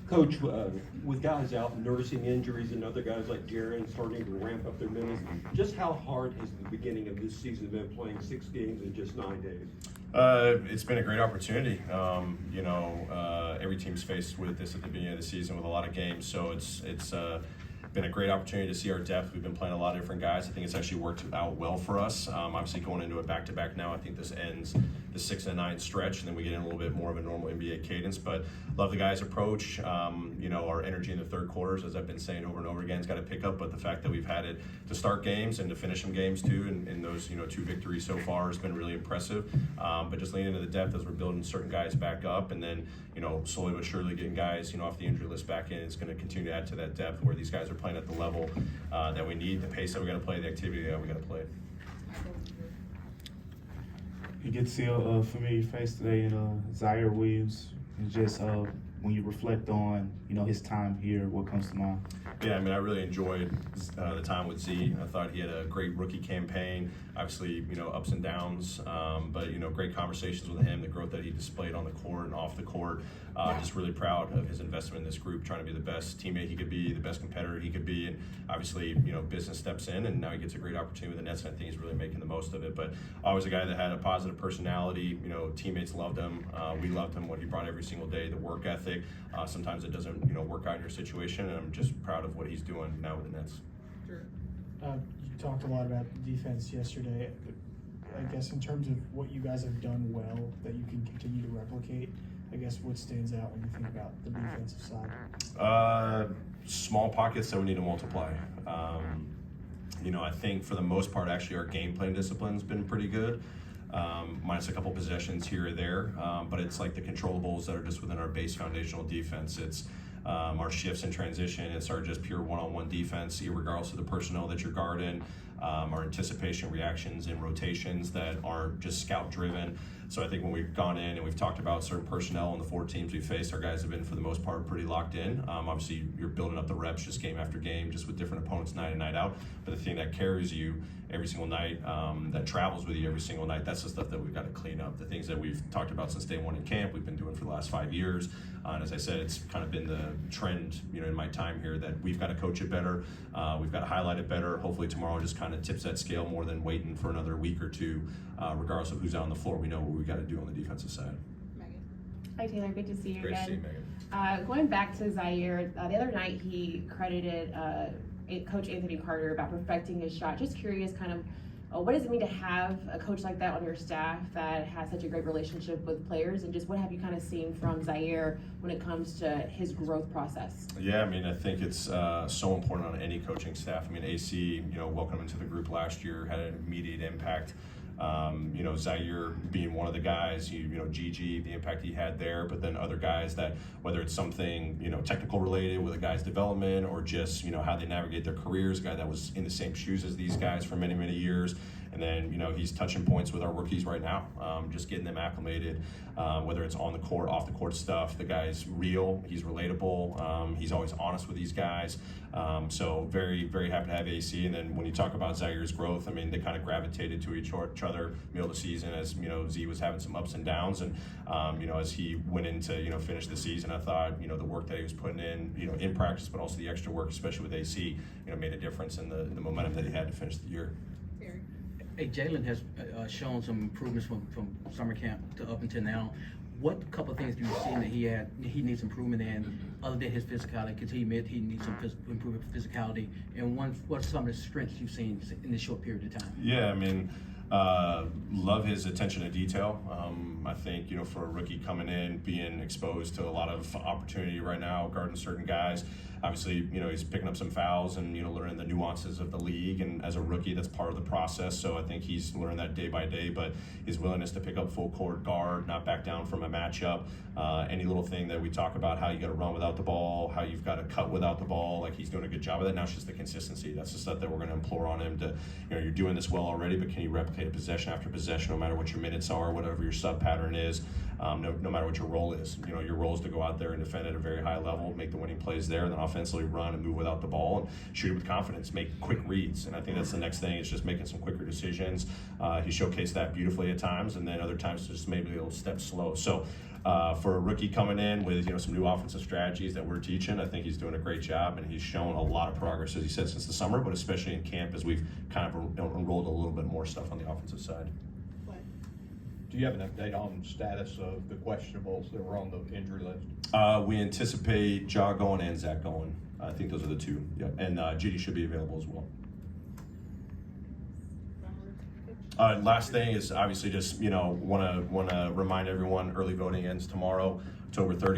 Coach, with guys out nursing injuries and other guys like Jaron starting to ramp up their minutes, just how hard has the beginning of this season been playing 6 games in just 9 days? It's been a great opportunity. Every team's faced with this at the beginning of the season with a lot of games, so it's been a great opportunity to see our depth. We've been playing a lot of different guys. I think it's actually worked out well for us. Obviously going into a back-to-back now, I think this ends the 6 and 9 stretch, and then we get in a little bit more of a normal NBA cadence. But love the guys' approach. Our energy in the third quarters, as I've been saying over and over again, has got to pick up. But the fact that we've had it to start games and to finish them games too, and those 2 victories so far has been really impressive. But just leaning into the depth as we're building certain guys back up, and then slowly but surely getting guys off the injury list back in. It's going to continue to add to that depth where these guys are playing at the level that we need, the pace that we got to play, the activity that we got to play. You get to see a familiar face today in Zaire Williams. And just when you reflect on his time here, what comes to mind? Yeah, I really enjoyed the time with Z. I thought he had a great rookie campaign. Obviously, ups and downs, but great conversations with him. The growth that he displayed on the court and off the court. Just really proud of his investment in this group, trying to be the best teammate he could be, the best competitor he could be, and obviously, business steps in, and now he gets a great opportunity with the Nets, and I think he's really making the most of it. But always a guy that had a positive personality. Teammates loved him. We loved him. What he brought every single day, the work ethic. Sometimes it doesn't, work out in your situation, and I'm just proud of what he's doing now with the Nets. Sure. You talked a lot about the defense yesterday. I guess in terms of what you guys have done well that you can continue to replicate, I guess what stands out when you think about the defensive side? Small pockets that we need to multiply. I think for the most part, actually, our game plan discipline's been pretty good. Minus a couple possessions here or there, but it's like the controllables that are just within our base foundational defense. It's our shifts in transition. It's our just pure one-on-one defense, regardless of the personnel that you're guarding. Our anticipation reactions and rotations that aren't just scout-driven. So I think when we've gone in and we've talked about certain personnel on the 4 teams we faced, our guys have been, for the most part, pretty locked in. Obviously, you're building up the reps just game after game, just with different opponents night in, night out. But the thing that carries you every single night, that travels with you every single night, that's the stuff that we've got to clean up. The things that we've talked about since day one in camp, we've been doing for the last 5 years. And as I said, it's kind of been the trend, in my time here, that we've got to coach it better. We've got to highlight it better. Hopefully tomorrow just kind of tips that scale more than waiting for another week or two. Regardless of who's out on the floor, we know what we got to do on the defensive side. Megan. Hi Taylor, good to see you Great again. to see you, Megan. Going back to Zaire, the other night he credited Coach Anthony Carter about perfecting his shot. Just curious, kind of, what does it mean to have a coach like that on your staff that has such a great relationship with players, and just what have you kind of seen from Zaire when it comes to his growth process? Yeah, I think it's so important on any coaching staff. AC, welcome into the group last year, had an immediate impact. Zaire being one of the guys, Gigi, the impact he had there, but then other guys that, whether it's something, technical related with a guy's development or just, how they navigate their careers, a guy that was in the same shoes as these guys for many, many years. And then, he's touching points with our rookies right now, just getting them acclimated, whether it's on the court, off the court stuff. The guy's real, he's relatable, he's always honest with these guys. So very, very happy to have AC. And then when you talk about Zaire's growth, they kind of gravitated to each other middle of the season as, Z was having some ups and downs. And, as he went into, finish the season, I thought, the work that he was putting in practice, but also the extra work, especially with AC, made a difference in the momentum that he had to finish the year. Hey, Jalen has shown some improvements from summer camp to up until now. What couple of things do you see that he needs improvement in, other than his physicality? Because he admitted he needs some improvement for physicality. And what's some of the strengths you've seen in this short period of time? Yeah, love his attention to detail. I think, for a rookie coming in, being exposed to a lot of opportunity right now, guarding certain guys. Obviously, he's picking up some fouls and, learning the nuances of the league. And as a rookie, that's part of the process. So I think he's learned that day by day. But his willingness to pick up full court guard, not back down from a matchup, any little thing that we talk about, how you got to run without the ball, how you've got to cut without the ball, like he's doing a good job of that. Now it's just the consistency. That's the stuff that we're going to implore on him to, you're doing this well already, but can you replicate a possession after possession, no matter what your minutes are, whatever your sub pattern is. no matter what your role is. You know, your role is to go out there and defend at a very high level, make the winning plays there, and then offensively run and move without the ball and shoot it with confidence, make quick reads. And I think that's the next thing, is just making some quicker decisions. He showcased that beautifully at times, and then other times just maybe a little step slow. So for a rookie coming in with, you know, some new offensive strategies that we're teaching, I think he's doing a great job, and he's shown a lot of progress, as he said, since the summer, but especially in camp as we've kind of enrolled a little bit more stuff on the offensive side. Do you have an update on the status of the questionables that were on the injury list? We anticipate Ja going and Zach going. I think those are the two. Yep. And Judy should be available as well. Last thing is obviously just, you know, want to remind everyone, early voting ends tomorrow, October 30th.